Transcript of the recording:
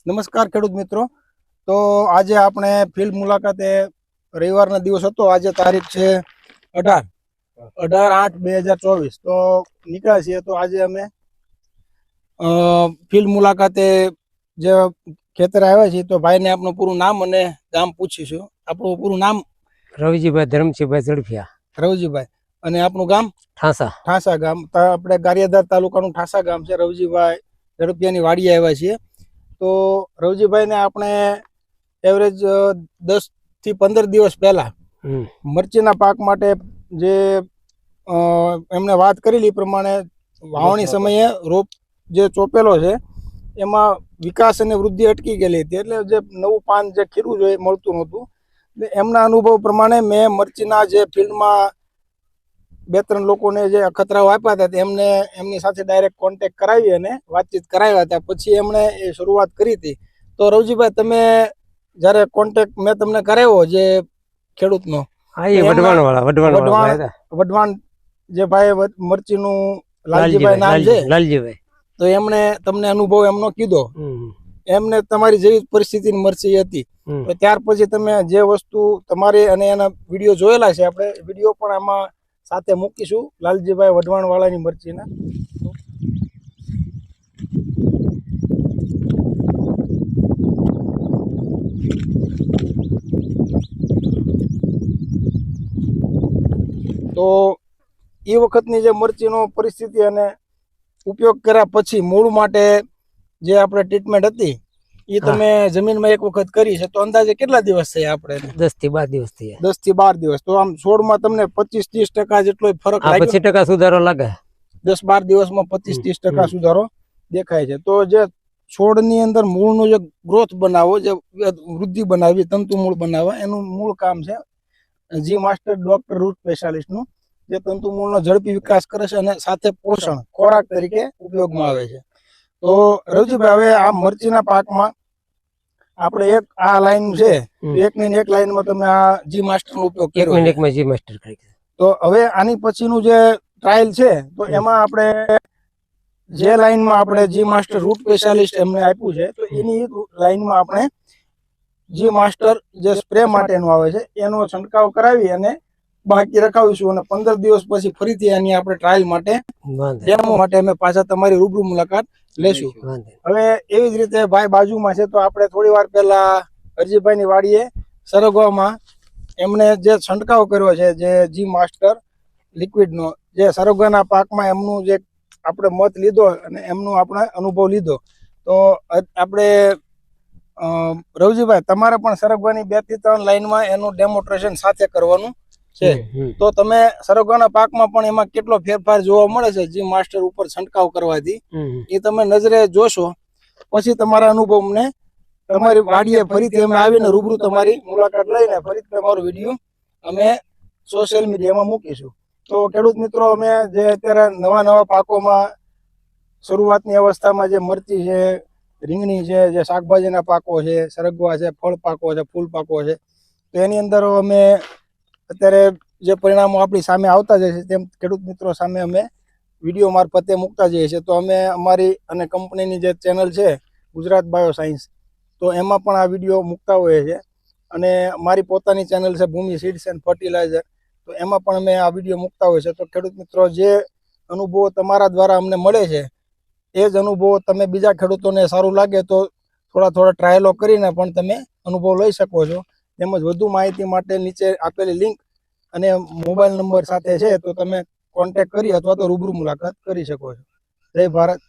નમસ્કાર ખેડૂત મિત્રો। તો આજે આપણે ફિલ્ડ મુલાકાતે રવિવારના દિવસ હતો। આજે તારીખ છે 18/8/2024। તો નીકળ્યા છીએ। તો આજે અમે ફિલ્ડ મુલાકાતે જે ખેતર આવ્યા છીએ। તો ભાઈને આપણું પૂરું નામ અને ગામ પૂછીશું। આપણું પૂરું નામ? રવજીભાઈ ધરમસિંહભાઈ ઝડફિયા। રવજીભાઈ। અને આપણું ગામ? ઠાસા। ઠાસા ગામ। આપણે ગારિયાધાર તાલુકાનું ઠાસા ગામ છે। રવજીભાઈ ઝડફિયાની વાડીએ આવ્યા છીએ। તો રવજીભાઈને આપણે એવરેજ 10 થી 15 દિવસ પહેલા મરચીના પાક માટે જે એમને વાત કરેલી પ્રમાણે વાવણી સમયે રોપ જે ચોપેલો છે એમાં વિકાસ અને વૃદ્ધિ અટકી ગયેલી હતી। એટલે જે નવું પાન જે ખીરું જોઈએ મળતું નહોતું। એમના અનુભવ પ્રમાણે મેં મરચીના જે ફિલ્ડમાં 2-3 લોકોને જે અખતરાઓ આપ્યા હતા એમને એમની સાથે ડાયરેક્ટ કોન્ટેક્ટ કરાવી અને વાતચીત કરાવ્યા હતા। પછી એમણે એ શરૂઆત કરી હતી। તો રવજીભાઈ, તમે જ્યારે કોન્ટેક્ટ મેં તમને કરાવ્યો જે ખેડૂતનો, વઢવાણ જે ભાઈ મરચીનું લાલજીભાઈ નામ છે, લાલજીભાઈ, તો એમણે તમને અનુભવ એમનો કીધો। એમને તમારી જેવી પરિસ્થિતિની મરચી હતી। તો ત્યાર પછી તમે જે વસ્તુ તમારી અને એના વિડીયો જોયેલા છે, આપણે વિડીયો પણ આમાં સાથે મૂકીશું લાલજીભાઈ વઢવાણ વાળાની મરચીના। તો એ વખતની જે મરચીનો પરિસ્થિતિ અને ઉપયોગ કર્યા પછી મૂળ માટે જે આપણે ટ્રીટમેન્ટ હતી એ તમે જમીનમાં એક વખત કરી છે। તો અંદાજે કેટલા દિવસ થયા આપણે? 10 થી 12 દિવસ થયા। 10 થી 12 દિવસ। તો આમ છોડમાં તમને 25-30% જેટલો ફરક લાગ્યો? 25% સુધારો લાગે। 10-12 દિવસમાં 25-30% સુધારો દેખાય છે। તો જે છોડની અંદર મૂળનો જે ગ્રોથ બનાવવો, જે વૃદ્ધિ બનાવવી, તંતુ મૂળ બનાવવા, એનું મૂળ કામ છે જી માસ્ટર ડોક્ટર રૂટ સ્પેશિયાલિસ્ટનું, જે તંતુ મૂળનો ઝડપી વિકાસ કરે છે અને સાથે પોષણ ખોરાક તરીકે ઉપયોગમાં આવે છે। તો રવજીભાઈ, હવે આ મરચીના પાકમાં આપણે એક આ લાઈન છે, એકની એક લાઈનમાં તમે આ જી માસ્ટરનો ઉપયોગ કર્યો છે। એકમાં જી માસ્ટર કરી। તો હવે આની પછીનું જે ટ્રાયલ છે, તો એમાં આપણે જે લાઈનમાં આપણે જી માસ્ટર રૂટ સ્પેશિયાલિસ્ટ એમને આપ્યું છે, તો એની લાઈનમાં આપણે જી માસ્ટર જે સ્પ્રે માટેનું આવે છે એનો છંટકાવ કરાવી અને બાકી રખાવીશું। અને 15 દિવસ પછી ફરીથી આની આપણે ટ્રાયલ માટે, ડેમો માટે અમે પાછા તમારી રૂબરૂ મુલાકાત લેશું। હવે એવી જ રીતે ભાઈ બાજુમાં છે, તો આપણે થોડી વાર પહેલા હરજીભાઈની વાડીએ સરગવામાં એમને જે છંટકાવ કર્યો છે જે જી માસ્ટર લિક્વિડનો, જે સરગવાના પાકમાં એમનું જે આપણે મત લીધો અને એમનો આપણે અનુભવ લીધો। તો આપણે રવજીભાઈ, તમારે પણ સરગવાની 2 થી 3 લાઈનમાં એનું ડેમોન્સ્ટ્રેશન સાથે કરવાનું છે। તો તમે સરગવાના પાકમાં પણ એમાં કેટલો ફેરફાર જોવા મળે છે જી માસ્ટર ઉપર છંટકાવ કરવાથી, એ તમે નજરે જોશો। પછી તમારા અનુભવને તમારી વાડીએ ફરીથી અમે આવીને રૂબરૂ તમારી મુલાકાત લઈને ફરીથી તમારો વિડીયો અમે સોશિયલ મીડિયામાં મૂકીશું। તો ખેડૂત મિત્રો, અમે જે અત્યારે નવા પાકોમાં શરૂઆતની અવસ્થામાં જે મરચી છે, રીંગણી છે, જે શાકભાજીના પાકો છે, સરગવા છે, ફળ પાકો છે, ફૂલ પાકો છે, તો એની અંદર અમે અત્યારે જે પરિણામો આપણી સામે આવતા જાય છે તેમ ખેડૂત મિત્રો સામે અમે વિડીયો મારફતે મૂકતા જઈએ છીએ। તો અમે અમારી અને કંપનીની જે ચેનલ છે ગુજરાત બાયો સાયન્સ, તો એમાં પણ આ વિડીયો મૂકતા હોઈએ છીએ। અને મારી પોતાની ચેનલ છે ભૂમિ સીડ્સ એન્ડ ફર્ટિલાઇઝર, તો એમાં પણ અમે આ વિડીયો મૂકતા હોઈએ છીએ। તો ખેડૂત મિત્રો, જે અનુભવો તમારા દ્વારા અમને મળે છે એ જ અનુભવો તમે બીજા ખેડૂતોને સારું લાગે તો થોડા ટ્રાયલો કરીને પણ તમે અનુભવ લઈ શકો છો। તેમજ વધુ માહિતી માટે નીચે આપેલી લિંક અને મોબાઈલ નંબર સાથે છે, તો તમે કોન્ટેક્ટ કરી અથવા તો રૂબરૂ મુલાકાત કરી શકો છો। જય ભારત,